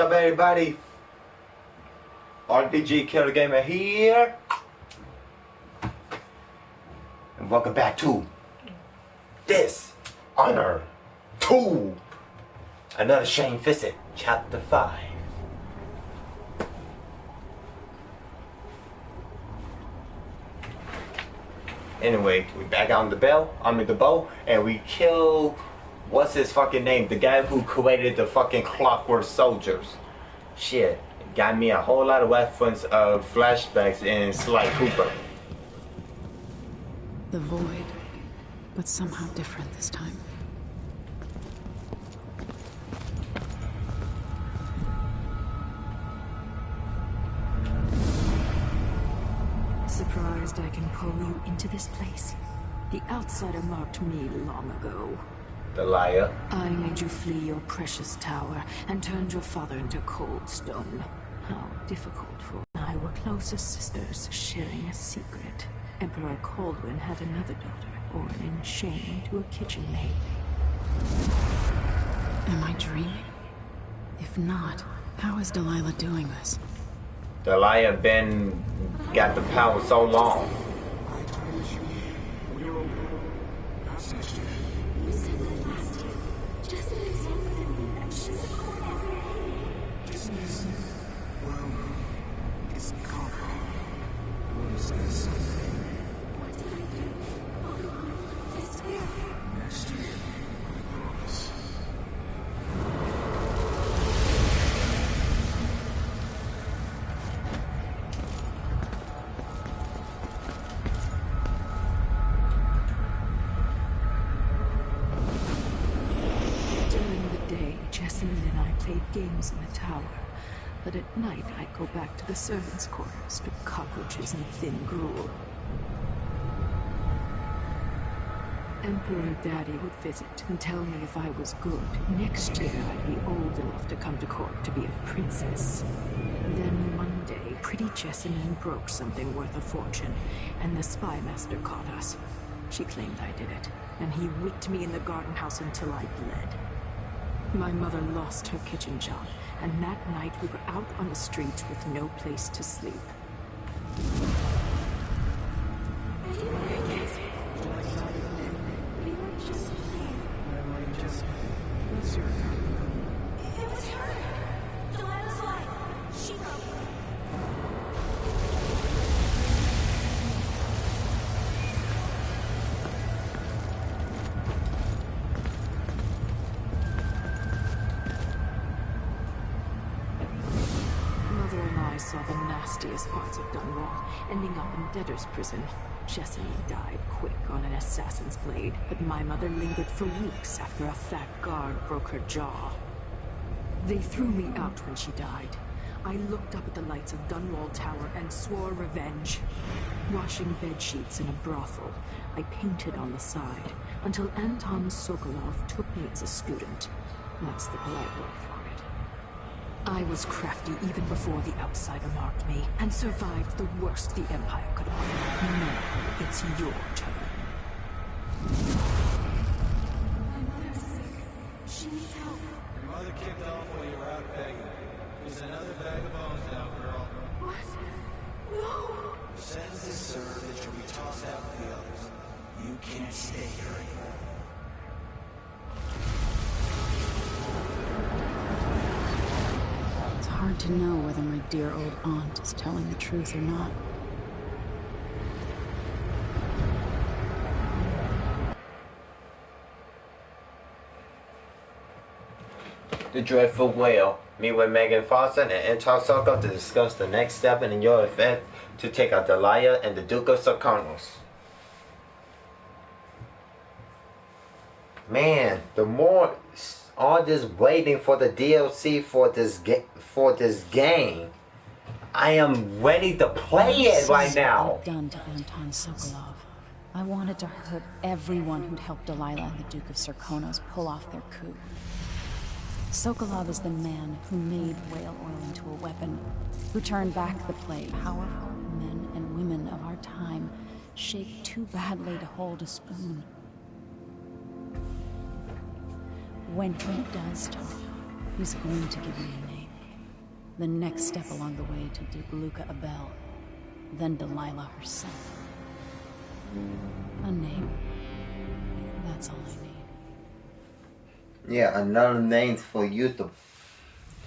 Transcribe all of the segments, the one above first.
up, everybody? RPG Killer Gamer here, and welcome back to Dishonored 2, another Shamefisted, Chapter 5. Anyway, we back on the bow, and we kill, what's his fucking name? The guy who created the fucking Clockwork Soldiers. Shit, got me a whole lot of weapons of flashbacks in Sly Cooper. The void, but somehow different this time. Surprised I can pull you into this place? The outsider marked me long ago. The liar. I made you flee your precious tower and turned your father into cold stone. How difficult for I were closest sisters sharing a secret. Emperor Kaldwin had another daughter, born in shame to a kitchen maid. Am I dreaming? If not, how is Delilah doing this? The liar got the power so long. Games in the tower, but at night I'd go back to the servants' quarters for cockroaches and thin gruel. Emperor Daddy would visit and tell me if I was good. Next year I'd be old enough to come to court to be a princess. Then one day, pretty Jessamine broke something worth a fortune, and the spy master caught us. She claimed I did it, and he whipped me in the garden house until I bled. My mother lost her kitchen job, and that night we were out on the streets with no place to sleep. Saw the nastiest parts of Dunwall, ending up in debtor's prison. Jessamine died quick on an assassin's blade, but my mother lingered for weeks after a fat guard broke her jaw. They threw me out when she died. I looked up at the lights of Dunwall Tower and swore revenge. Washing bedsheets in a brothel, I painted on the side, until Anton Sokolov took me as a student. That's the polite word for it. I was crafty even before the outsider marked me, and survived the worst the Empire could offer. Now, it's your turn. My mother's sick. She needs help. Your mother kicked off while you were out begging. There's another bag of bones now, girl. What? No! The sentence is served that you'll be tossed out with the others. You can't stay here anymore. Hard to know whether my dear old aunt is telling the truth or not. The Dreadful Whale. Meet with Megan Foster and Anton Sokolov to discuss the next step in your event to take out Delilah and the Duke of Sarkonos. Man, the more all this waiting for the DLC for this game, I am ready to play it right now. I've done to Anton Sokolov. I wanted to hurt everyone who'd helped Delilah and the Duke of Sarkonos pull off their coup. Sokolov is the man who made whale oil into a weapon, who turned back the plague. Powerful men and women of our time shaped too badly to hold a spoon. When he does talk, he's going to give me a name. The next step along the way to Duke Luca Abel. Then Delilah herself. A name. That's all I need. Yeah, another name for you to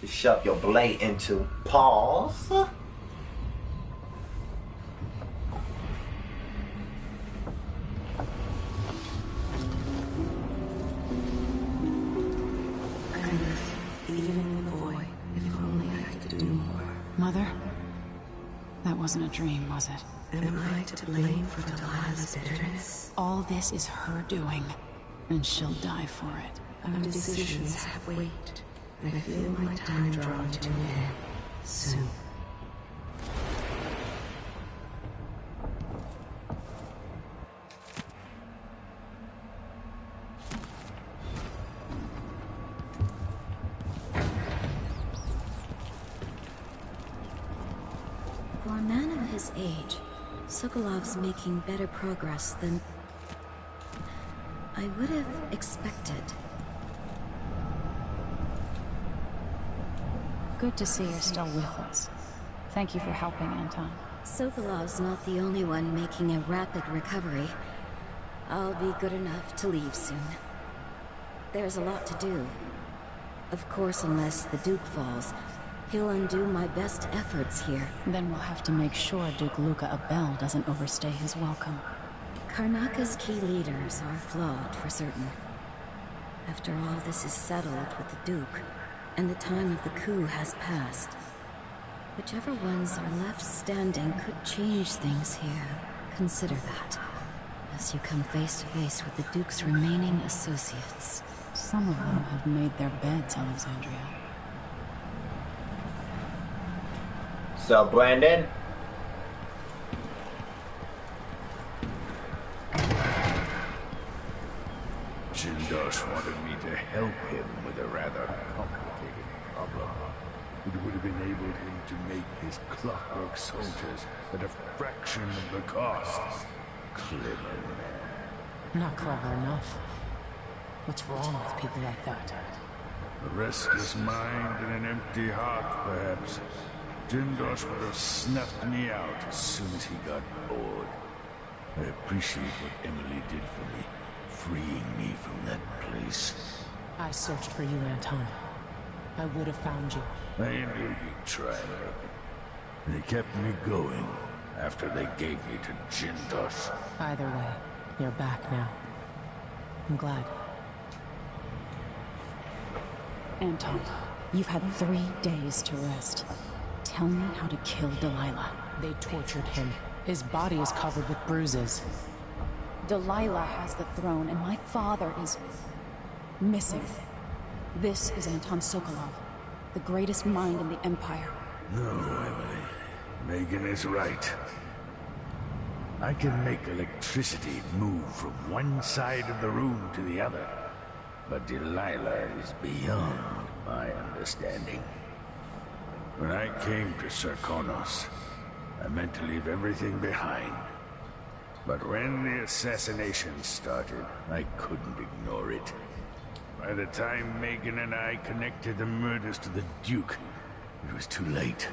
shove your blade into. Pause. Even in the void, if only I could do more. Mother? That wasn't a dream, was it? Am I to blame for Delilah's bitterness? All this is her doing, and she'll die for it. Our decisions have weight. I feel my time drawing to an end soon. For a man of his age, Sokolov's making better progress than I would have expected. Good to see you're still with us. Thank you for helping, Anton. Sokolov's not the only one making a rapid recovery. I'll be good enough to leave soon. There's a lot to do. Of course, unless the Duke falls, he'll undo my best efforts here. Then we'll have to make sure Duke Luca Abel doesn't overstay his welcome. Karnaka's key leaders are flawed, for certain. After all this is settled with the Duke, and the time of the coup has passed, whichever ones are left standing could change things here. Consider that, as you come face to face with the Duke's remaining associates. Some of them have made their beds, Alexandria. So, Brandon? Jindosh wanted me to help him with a rather complicated problem. It would have enabled him to make his clockwork soldiers at a fraction of the cost. Clever man. Not clever enough. What's wrong with people like that? A restless mind and an empty heart, perhaps. Jindosh would have snuffed me out as soon as he got bored. I appreciate what Emily did for me, freeing me from that place. I searched for you, Anton. I would have found you. I knew you'd try, Logan. They kept me going after they gave me to Jindosh. Either way, you're back now. I'm glad. Anton, you've had 3 days to rest. Tell me how to kill Delilah. They tortured him. His body is covered with bruises. Delilah has the throne, and my father is missing. This is Anton Sokolov, the greatest mind in the Empire. No, Emily. Megan is right. I can make electricity move from one side of the room to the other. But Delilah is beyond my understanding. When I came to Sarkonos, I meant to leave everything behind. But when the assassination started, I couldn't ignore it. By the time Megan and I connected the murders to the Duke, it was too late.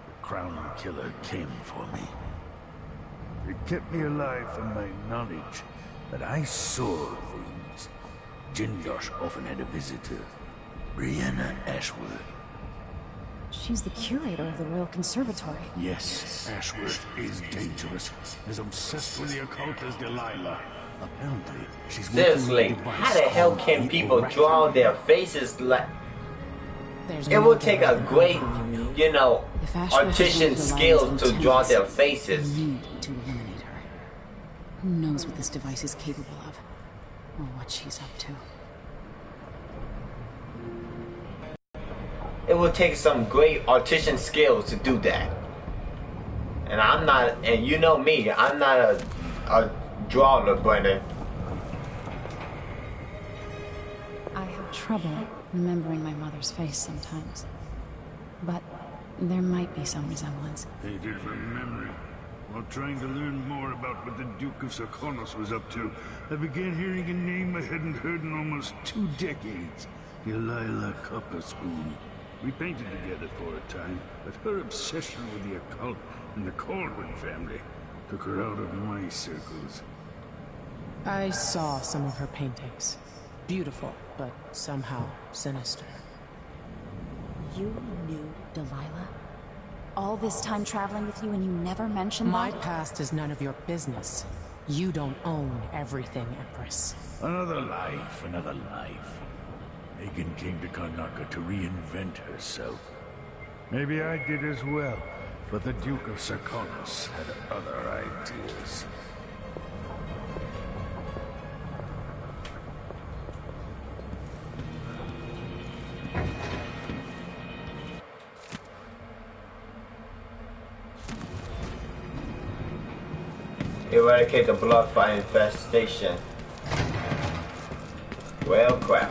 The Crown Killer came for me. It kept me alive from my knowledge that I saw things. Jindosh often had a visitor, Brianna Ashworth. She's the curator of the Royal Conservatory. Yes, Ashworth is dangerous, as obsessed with the occult as Delilah. Apparently, she's Seriously, how the hell can people draw their faces like... There's It will take a great, you know, If Ashworth is artisan Delilah's skill to draw lieutenants, their we faces. need to eliminate her. Who knows what this device is capable of, or what she's up to. It will take some great artisan skills to do that. And I'm not, and you know me, I'm not a drawer, Brendan. I have trouble remembering my mother's face sometimes. But there might be some resemblance. Painted from memory. While trying to learn more about what the Duke of Sarkonos was up to, I began hearing a name I hadn't heard in almost 2 decades. Delilah Copperspoon. We painted together for a time, but her obsession with the occult and the Caldwell family took her out of my circles. I saw some of her paintings. Beautiful, but somehow sinister. You knew Delilah? All this time traveling with you and you never mentioned My that? past is none of your business. You don't own everything, Empress. Another life, another life. Megan came to Karnaca to reinvent herself. Maybe I did as well, but the Duke of Serkonos had other ideas. Eradicate the bloodfire infestation. Well, crap.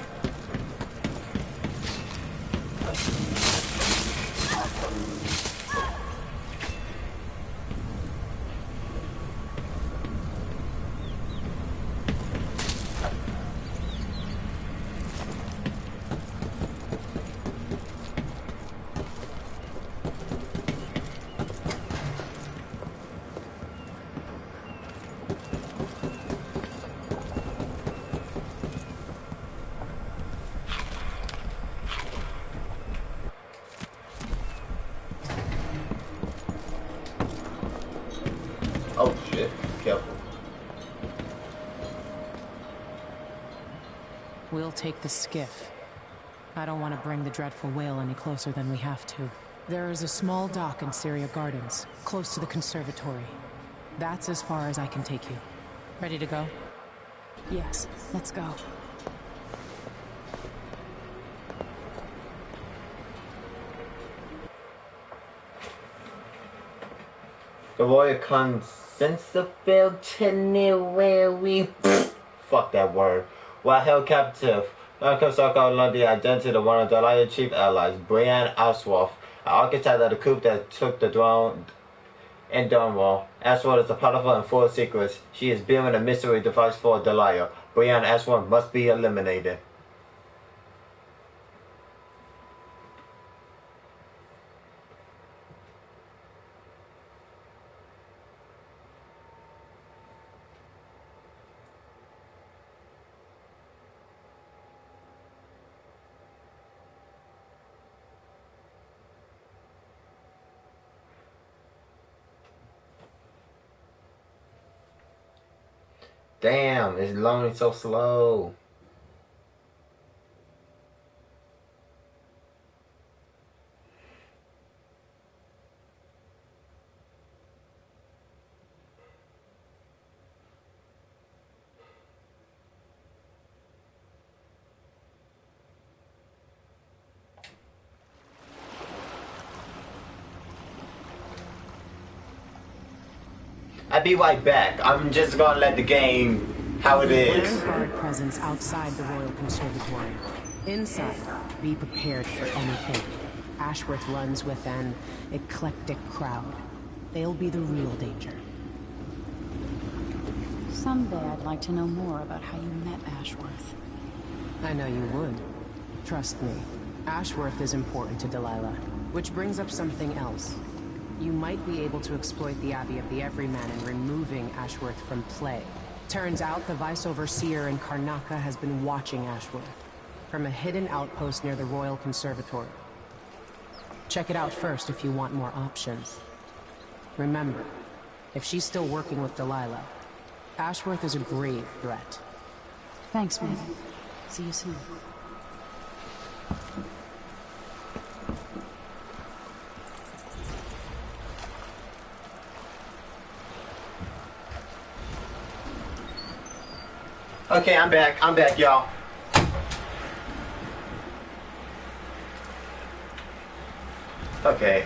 Oh shit, careful. We'll take the skiff. I don't want to bring the dreadful whale any closer than we have to. There is a small dock in Syria Gardens, close to the conservatory. That's as far as I can take you. Ready to go? Yes, let's go. The Royal Consensible Tenuary. Fuck that word. While held captive, Narcosarco learned the identity of one of Delilah's chief allies, Brienne Ashworth, an architect of the coup that took the throne in Dunwall. Ashworth is a powerful and full of secrets. She is building a mystery device for Delilah. Brienne Ashworth must be eliminated. Damn, it's loading so slow. I'll be right back. I'm just gonna let the game how it is. Guard presence outside the Royal Conservatory. Inside, be prepared for anything. Ashworth runs with an eclectic crowd. They'll be the real danger. Someday I'd like to know more about how you met Ashworth. I know you would. Trust me. Ashworth is important to Delilah. Which brings up something else. You might be able to exploit the Abbey of the Everyman in removing Ashworth from play. Turns out the Vice Overseer in Karnaca has been watching Ashworth from a hidden outpost near the Royal Conservatory. Check it out first if you want more options. Remember, if she's still working with Delilah, Ashworth is a grave threat. Thanks, Megan. See you soon. Okay, I'm back, y'all. Okay,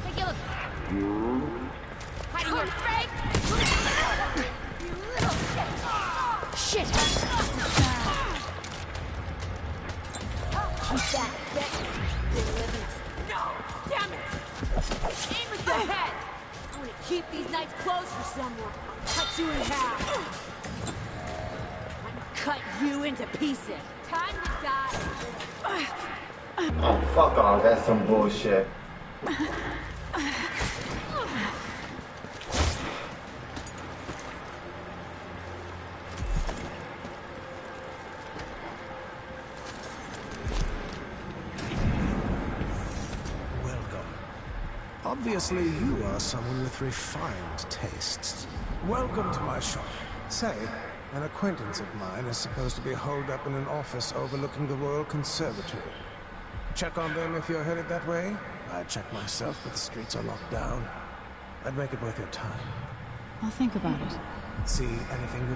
Take a look. Hiding your fake the head! I'm gonna keep these nights closed for someone. Cut you in half. Cut you into pieces. Time to die. Oh, fuck off. That's some bullshit. Obviously, you are someone with refined tastes. Welcome to my shop. Say, an acquaintance of mine is supposed to be holed up in an office overlooking the Royal Conservatory. Check on them if you're headed that way. I'd check myself, but the streets are locked down. I'd make it worth your time. I'll think about it. See anything you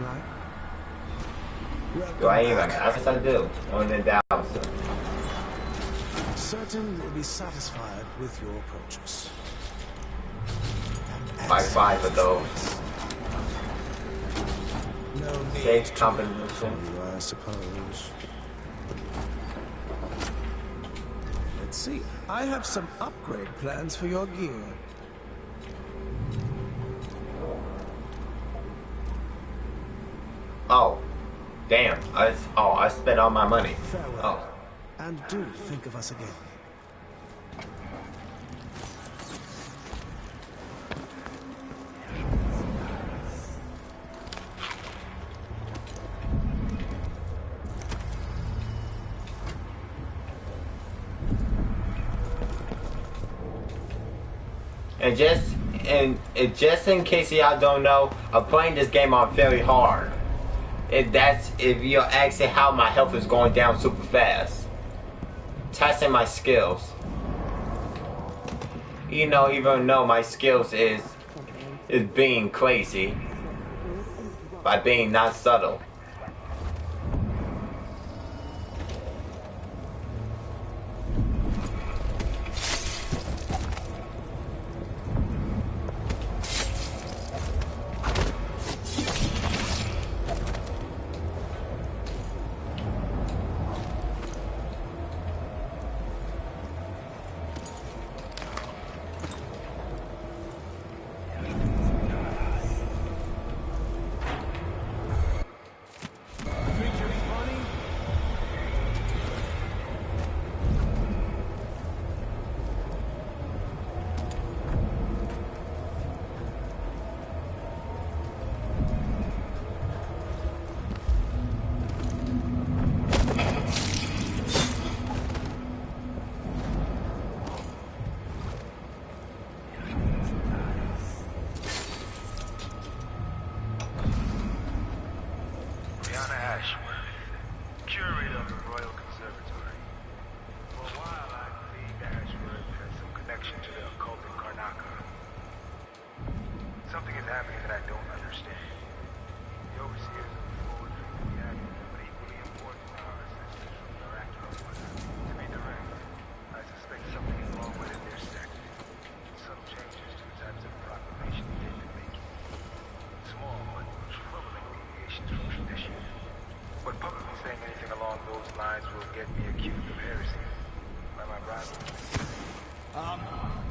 like? Do I even? Yes, I do. On the down. Certain you'll be satisfied with your purchase. Buy 5 of those. No need Safe to compensation. you, I suppose. Let's see. I have some upgrade plans for your gear. Oh, damn! I spent all my money. Farewell. Oh. And do think of us again. And just in case y'all don't know, I'm playing this game on very hard. If you're asking how my health is going down super fast. Testing my skills. You know, even though my skills is being crazy by being not subtle.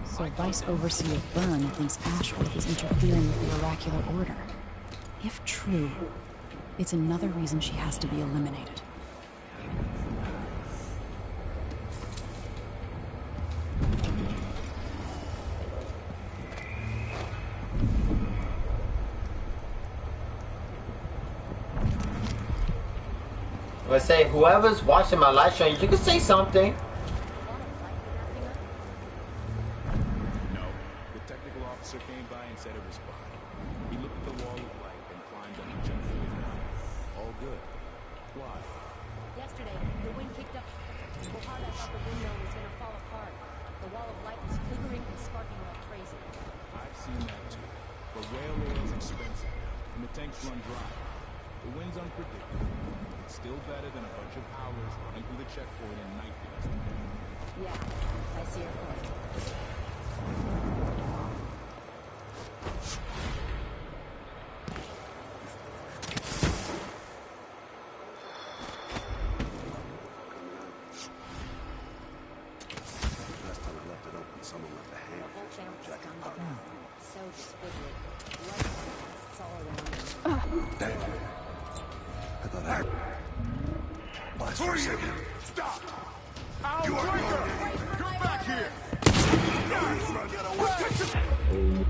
So Vice Overseer Byrne thinks Ashworth is interfering with the oracular order. If true, it's another reason she has to be eliminated. Let's say whoever's watching my live stream, you can say something. Came by and said it was fine. He looked at the wall of light and climbed up and jumped through it. All good. Why? Yesterday, the wind kicked up so hard I thought the window was going to fall apart. The wall of light was flickering and sparking like crazy. I've seen that too. But whale oil's expensive, and the tanks run dry. The wind's unpredictable. It's still better than a bunch of hours and through the checkpoint in night yesterday. Yeah, I see your point. So disfigured. Blood casts all around. Damn. I thought I... Blast for a second. Stop! You are murdered! Come back here! Get away!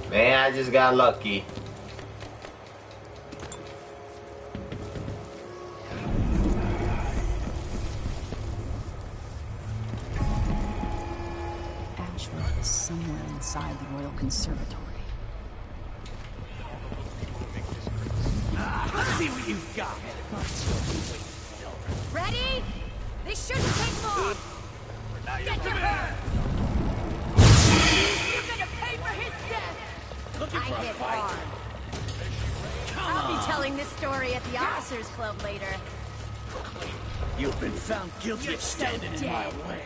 Man, I just got lucky. Ashworth is somewhere inside the Royal Conservatory. Let's see what you've got. Ready? This shouldn't take long. Get to her! You're gonna pay for his death! I hit hard. I'll be telling this story at the Officers Club later. You've been found guilty You're of standing so in my dead. way.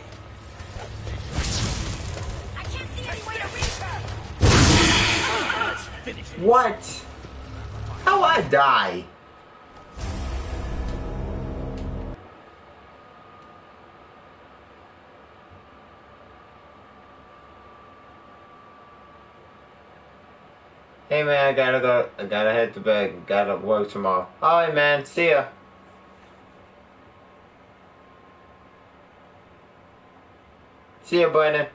I can't see any way to reach her! Let's finish it. What? How I die? Hey man, I gotta go. I gotta head to bed. Gotta work tomorrow. Alright man, see ya. See ya, Brandon.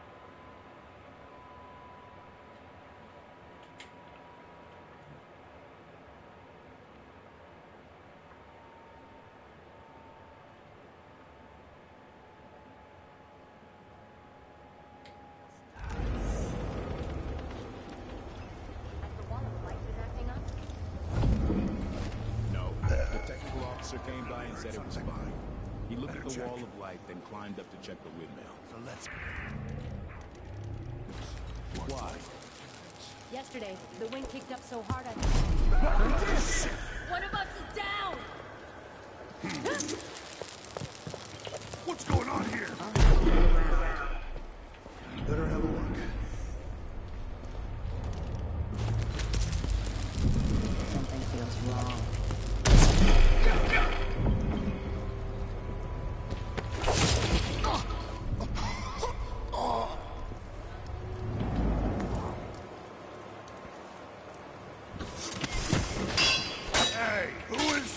No. The technical officer came by and said it was fine. He looked at the wall of light, then climbed up to check the windmill. So let's... Why? Yesterday, the wind kicked up so hard I... One of us is down! What's going on here? Better have a look. Something feels wrong. Hey, who is...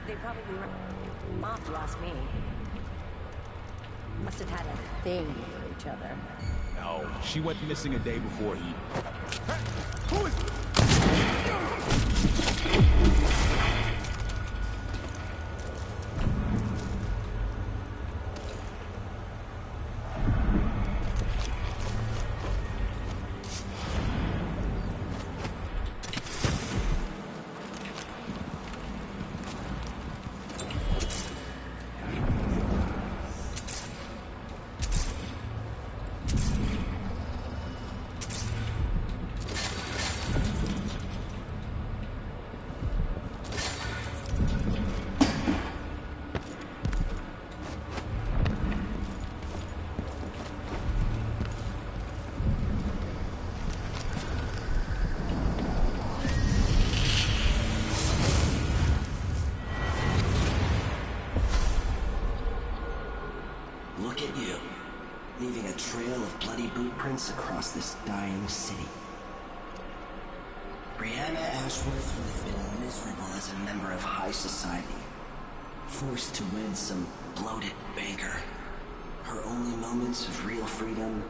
They probably were off, you ask me. Must have had a thing for each other. No. She went missing a day before he... Who is... violence across this dying city. Brianna Ashworth would have been miserable as a member of high society, forced to wed some bloated banker. Her only moments of real freedom,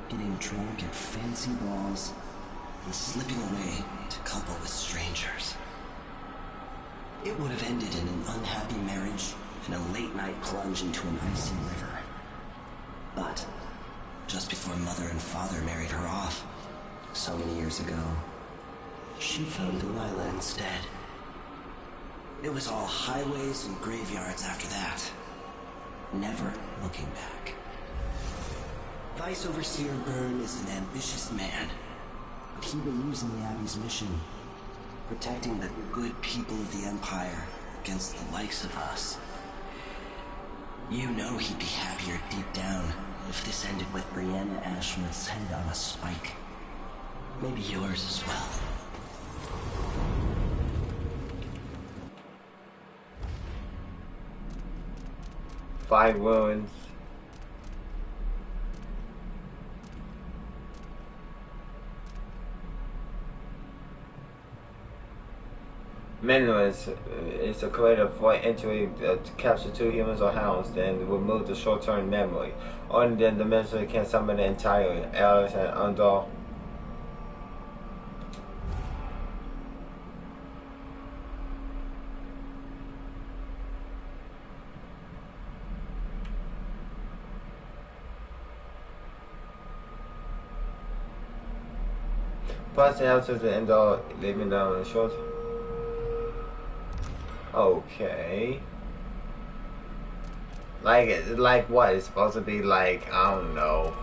getting drunk at fancy balls, and slipping away to couple with strangers. It would have ended in an unhappy marriage and a late-night plunge into an icy river. But just before Mother and Father married her off, so many years ago, she found Delilah instead. It was all highways and graveyards after that, never looking back. Vice Overseer Byrne is an ambitious man, but he believes in the Abbey's mission, protecting the good people of the Empire against the likes of us. You know he'd be happier deep down if this ended with Brianna Ashworth's head on a spike. Maybe yours as well. Five wounds. Meaningless is a creative flight entry to capture 2 humans or hounds, then remove the short-term memory. Only then the minister can summon it entirely. Alice and Undor. Plus the answers to Undor leaving down the short. Okay. Like what? It's supposed to be like, I don't know.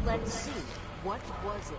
Let's see. What was it?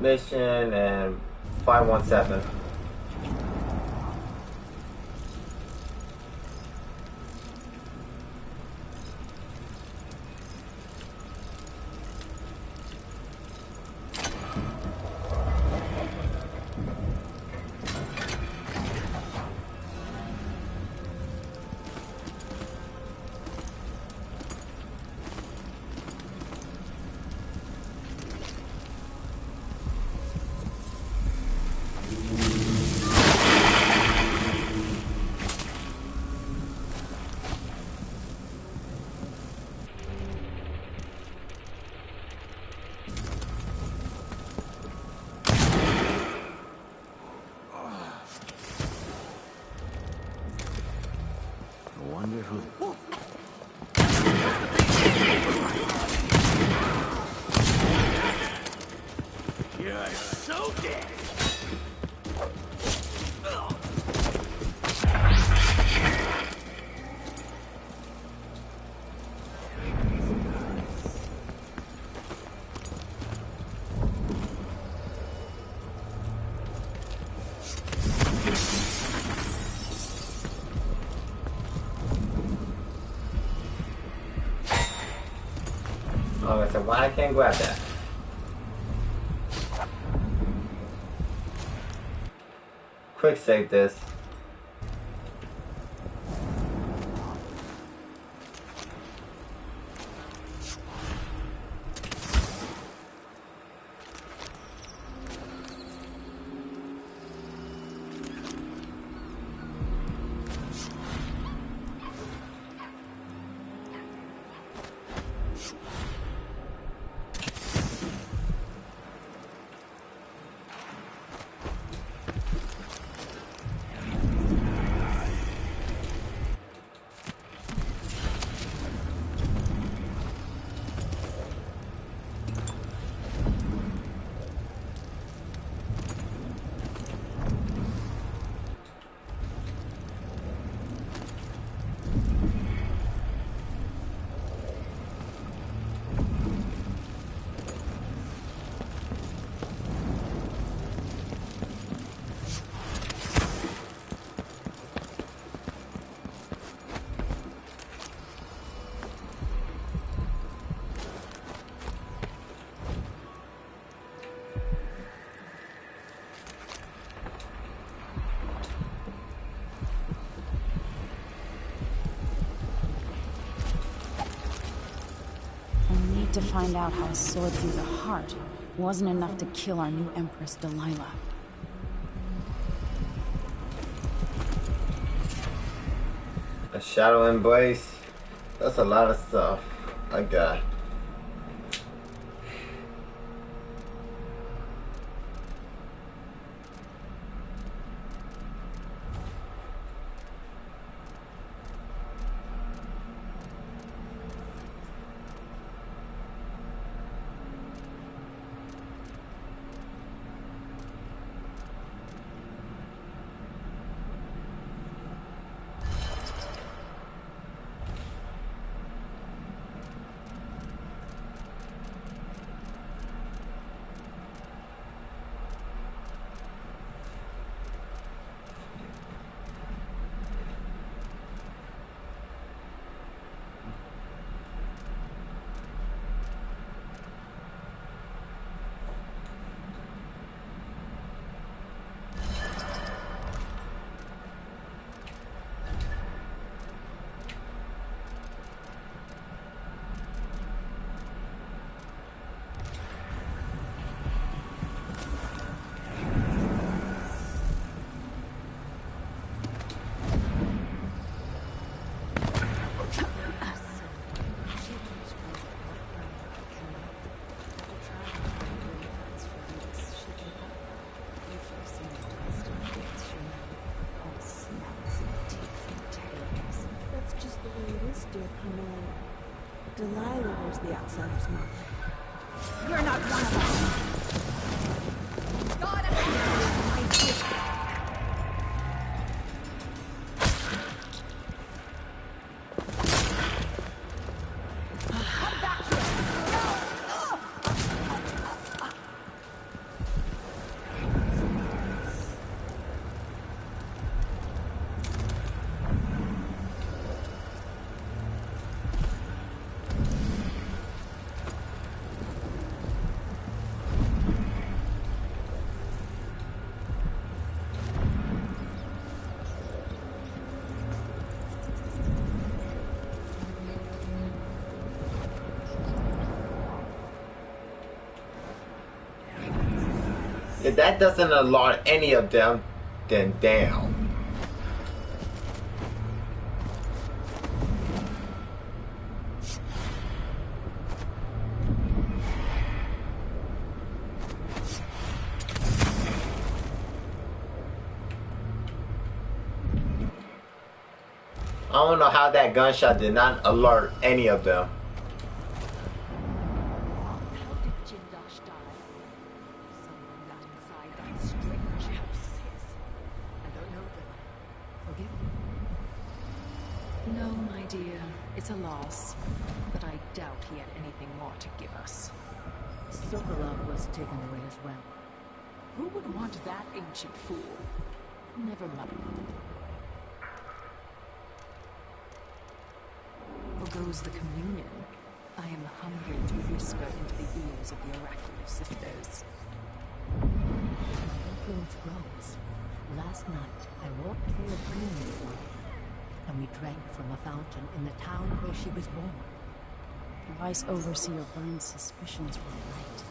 mission and 517. Oh, I said, why I can't grab that? Quick save this. To find out how a sword through the heart wasn't enough to kill our new Empress, Delilah. A shadow embrace. That's a lot of stuff. I got. Delilah wears the outsider's mark. You're not one of us. God, come back here. If that doesn't alarm any of them, then damn. I don't know how that gunshot did not alert any of them. How did Jindosh die? Someone got inside that strange house of his. I don't know them. Forgive me. No, my dear. It's a loss. But I doubt he had anything more to give us. Sokolov was taken away as well. Who would want that ancient fool? Never mind. Forgoes the communion. I am hungry to whisper into the ears of the oracular sisters. My influence grows. Last night, I walked through a green with one, and we drank from a fountain in the town where she was born. Vice Overseer Burns' suspicions were right.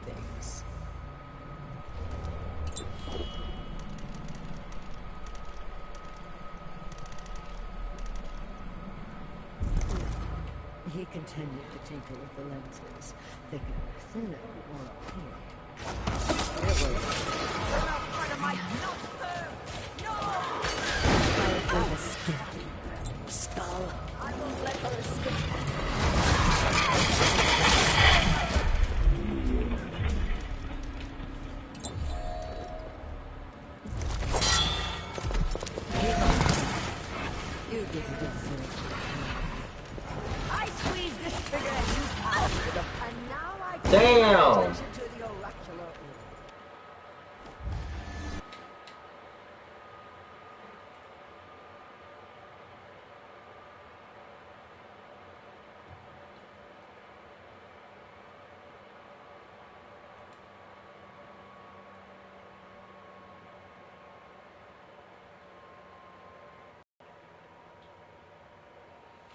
Things. He continued to tinker with the lenses, thinking thinner or appear. It was... Powerful as skin. Skull. I won't let her escape. You didn't deserve it. I squeezed this trigger and you passed it up, and now I can pay attention to the oracular.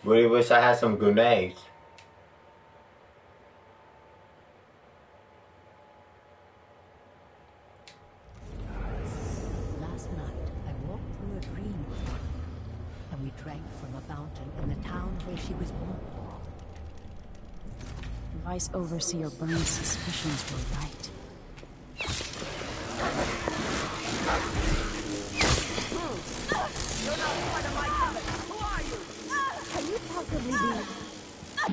Really wish I had some grenades. Last night, I walked through a green with one, and we drank from a fountain in the town where she was born. Vice Overseer Burns' suspicions were right. You're not part of my habit. Who are you? Can you possibly be... Oh,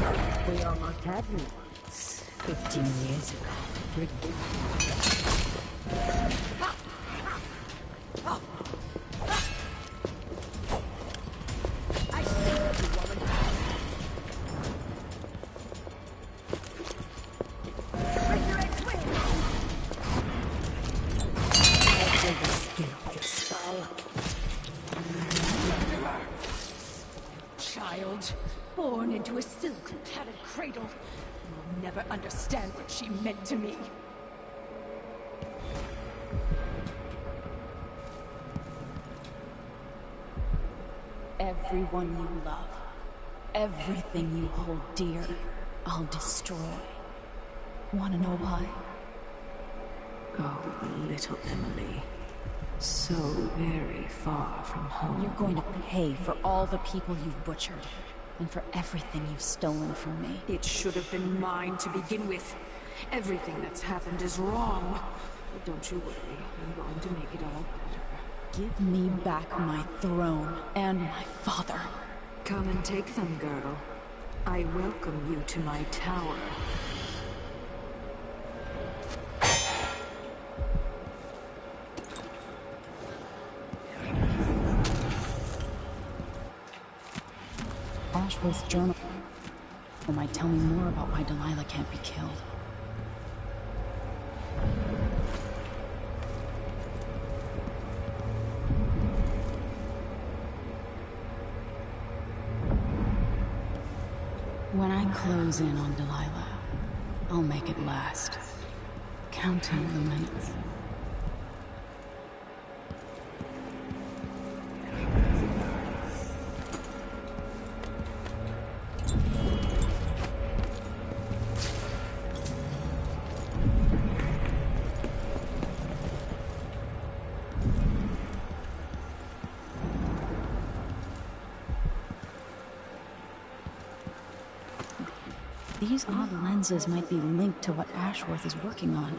now we almost had you once, 15 years ago. Child, born into a silk-padded cradle. You'll never understand what she meant to me. Everyone you love, everything you hold dear, I'll destroy. Wanna know why? Oh, little Emily. So very far from home. You're going to pay for all the people you've butchered, and for everything you've stolen from me. It should have been mine to begin with. Everything that's happened is wrong. But don't you worry, I'm going to make it all better. Give me back my throne and my father. Come and take them, girl. I welcome you to my tower. Ashworth's journal might tell me more about why Delilah can't be killed. When I close in on Delilah, I'll make it last. Counting the minutes. These odd lenses might be linked to what Ashworth is working on.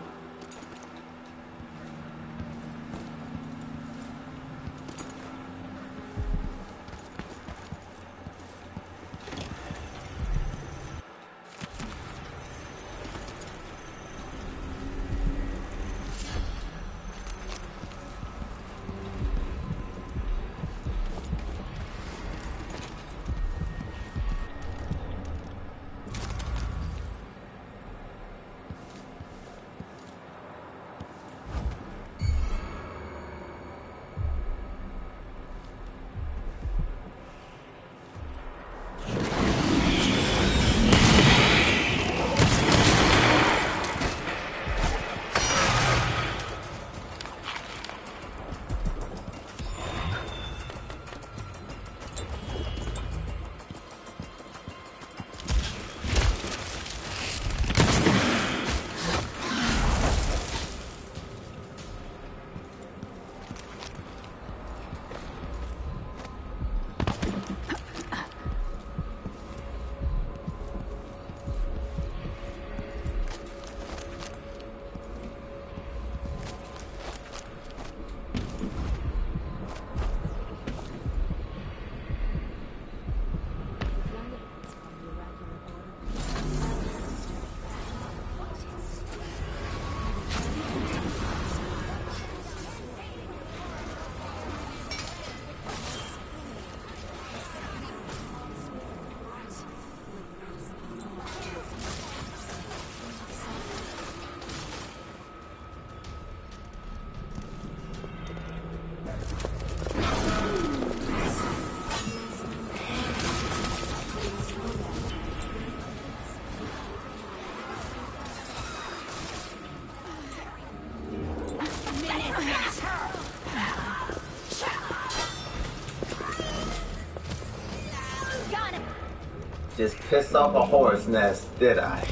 Just pissed off a horse nest, did I?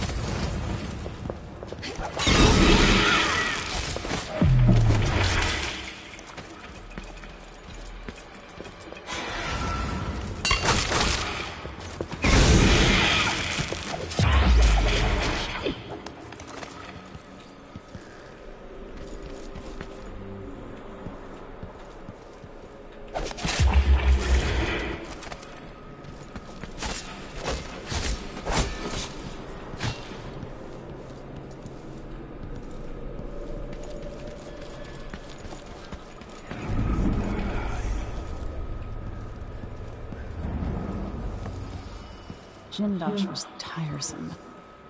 Jindosh was tiresome.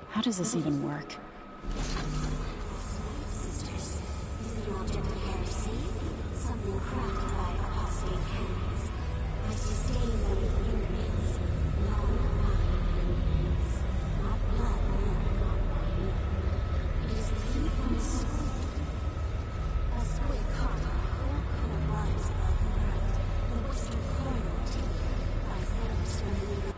How does this even work? Sisters, is the object of heresy? Something crafted by apostate hands. I sustain them with lineaments. Long-line lineaments. Not blood, no. It is the heat from the soul. A squid caught whole coat rise above the world. The Worcester royalty. By service from the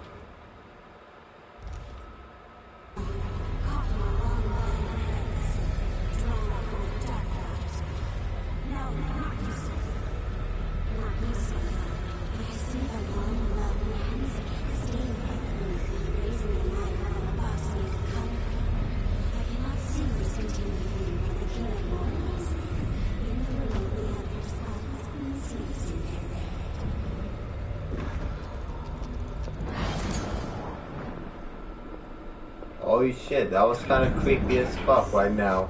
Holy shit, that was kind of creepy as fuck right now.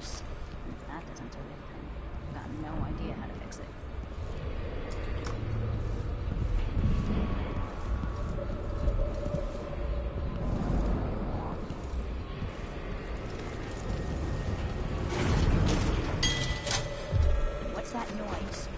close. If that doesn't do it, then I've got no idea how to fix it. What's that noise?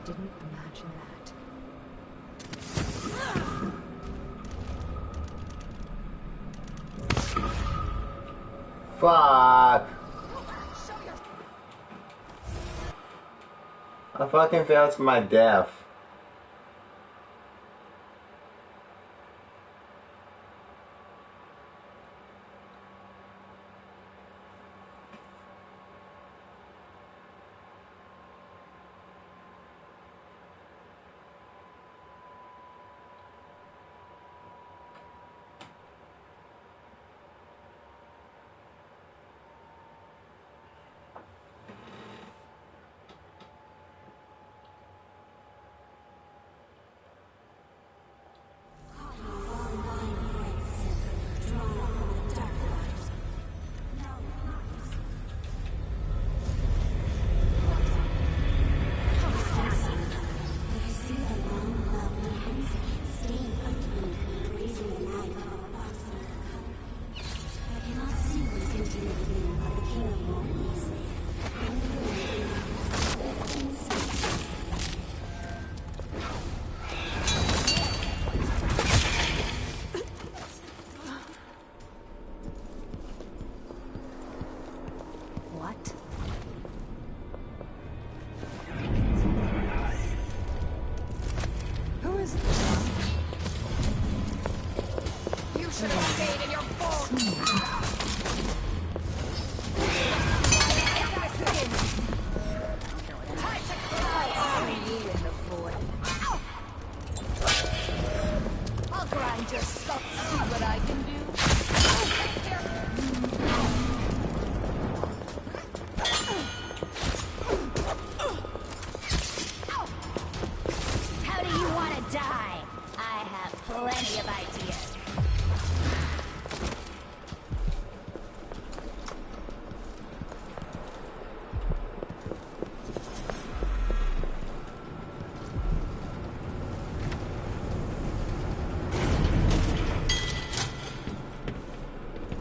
Didn't imagine that. Fuck. I fucking fell to my death.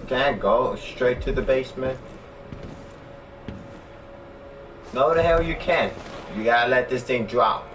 Can't go straight to the basement. No, the hell you can't. You gotta let this thing drop.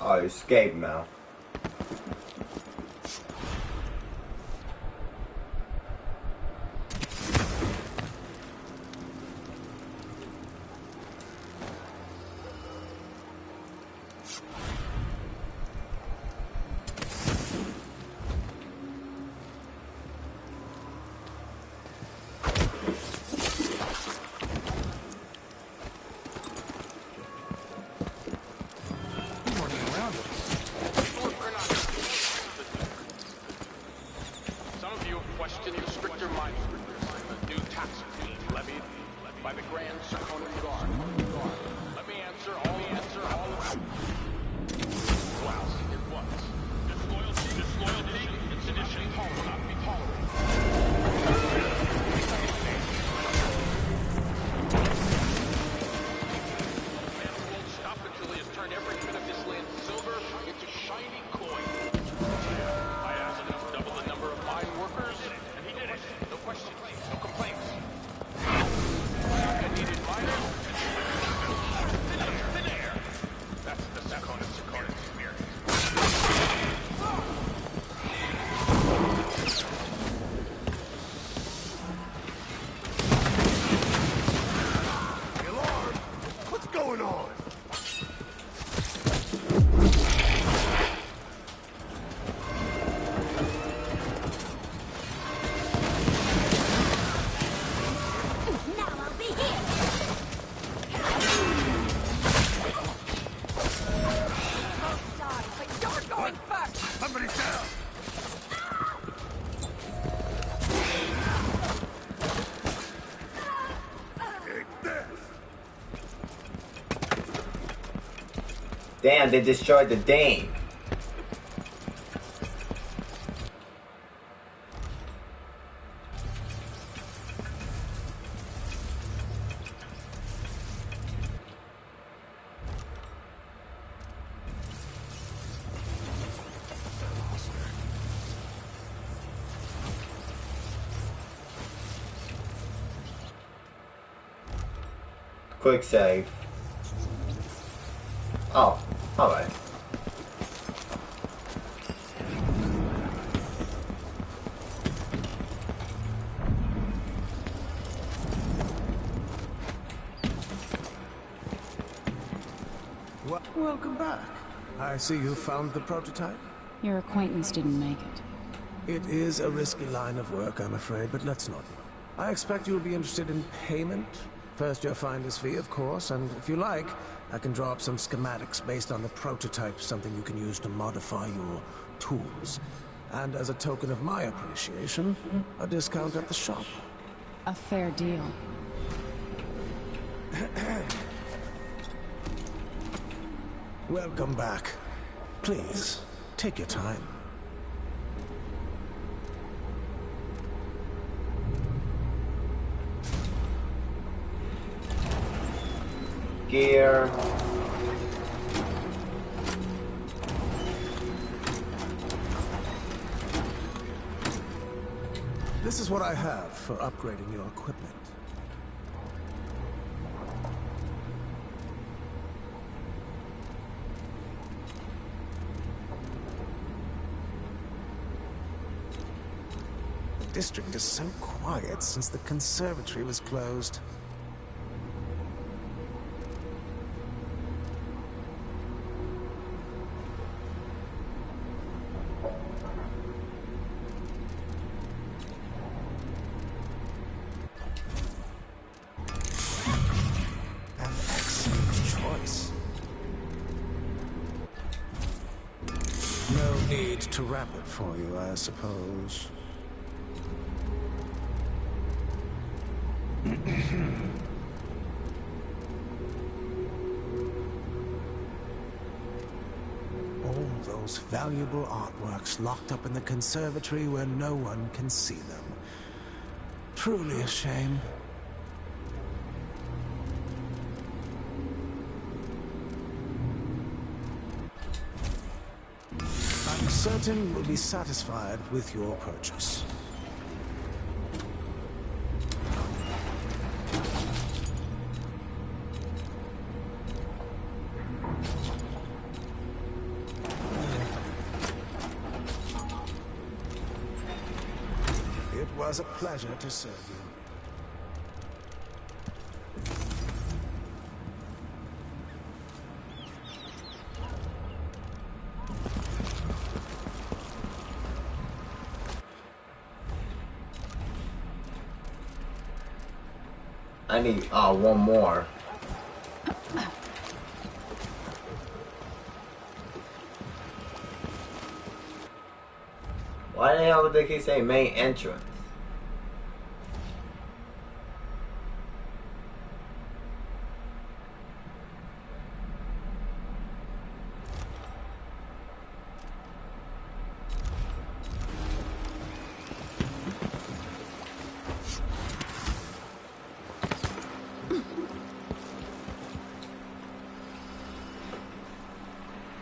Oh, escape now. Damn, they destroyed the Dane. Quick save. Oh, alright. Welcome back. I see you found the prototype. Your acquaintance didn't make it. It is a risky line of work, I'm afraid, but let's not. I expect you'll be interested in payment. First your finder's fee, of course, and if you like, I can draw up some schematics based on the prototype, something you can use to modify your tools. And as a token of my appreciation, a discount at the shop. A fair deal. Welcome back. Please, take your time. Gear. This is what I have for upgrading your equipment. The district is so quiet since the conservatory was closed. To wrap it for you, I suppose. All those valuable artworks locked up in the conservatory where no one can see them. Truly a shame. I'm certain you'll be satisfied with your purchase. was a pleasure to serve you. I need one more. Why the hell would they keep saying main entrance?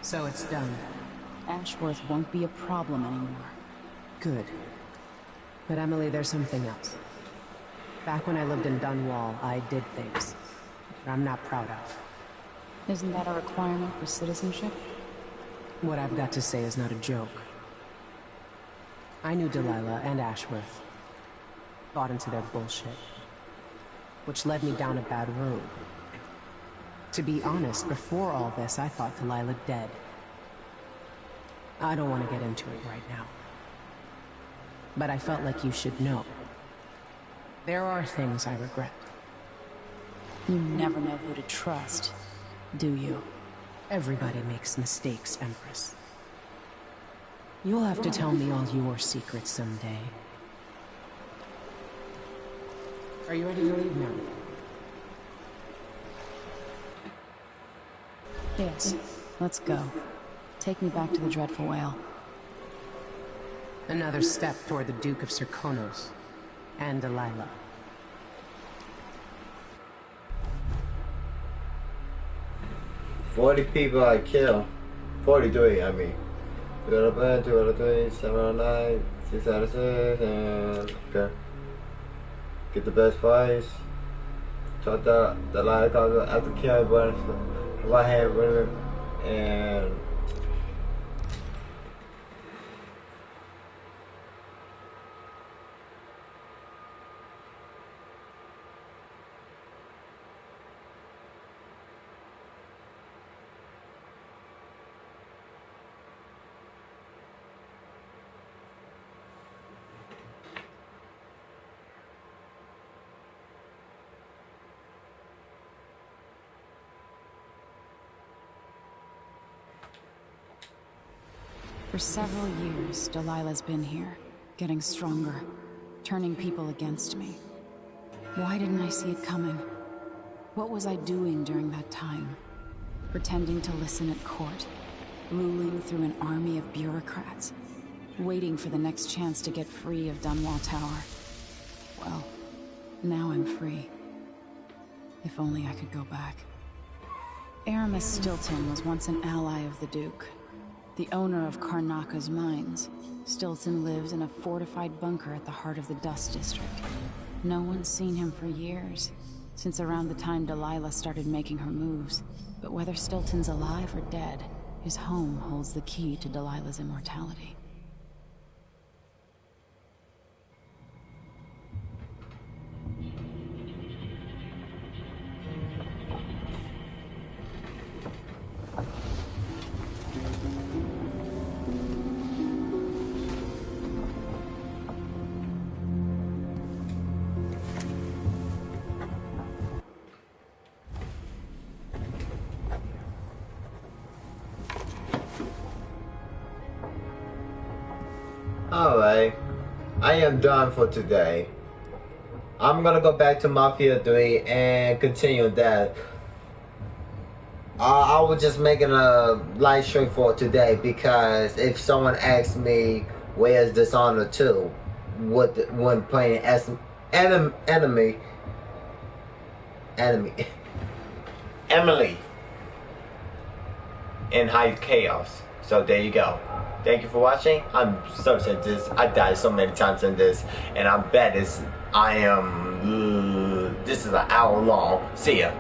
So it's done. Ashworth won't be a problem anymore. Good. But Emily, there's something else. Back when I lived in Dunwall, I did things that I'm not proud of. Isn't that a requirement for citizenship? What I've got to say is not a joke. I knew Delilah and Ashworth. Bought into their bullshit. Which led me down a bad road. To be honest, before all this, I thought Delilah dead. I don't want to get into it right now. But I felt like you should know. There are things I regret. You never know who to trust, do you? Everybody makes mistakes, Empress. You'll have to tell me all your secrets someday. Are you ready to leave now? Yes, let's go. Take me back to the Dreadful Whale. Another step toward the Duke of Serkonos and Delilah. $40 people I kill. 43, I mean. 2 out of 10, 2 out of 3, 7 out of 9, 6 out of 6, and okay. Get the best price. Shot the line after killing button. Right hand winner. And For several years, Delilah's been here, getting stronger, turning people against me. Why didn't I see it coming? What was I doing during that time? Pretending to listen at court, ruling through an army of bureaucrats, waiting for the next chance to get free of Dunwall Tower. Well, now I'm free. If only I could go back. Aramis Stilton was once an ally of the Duke. The owner of Karnaka's mines. Stilton lives in a fortified bunker at the heart of the Dust District. No one's seen him for years, since around the time Delilah started making her moves. But whether Stilton's alive or dead, his home holds the key to Delilah's immortality. alright, I am done for today. I'm gonna go back to Mafia 3 and continue that. I was just making a live stream for today because if someone asks me where's Dishonored 2 when playing as Emily in High Chaos. So there you go. Thank you for watching. I'm so sad this. I died so many times in this, and I bet this is an hour long. See ya.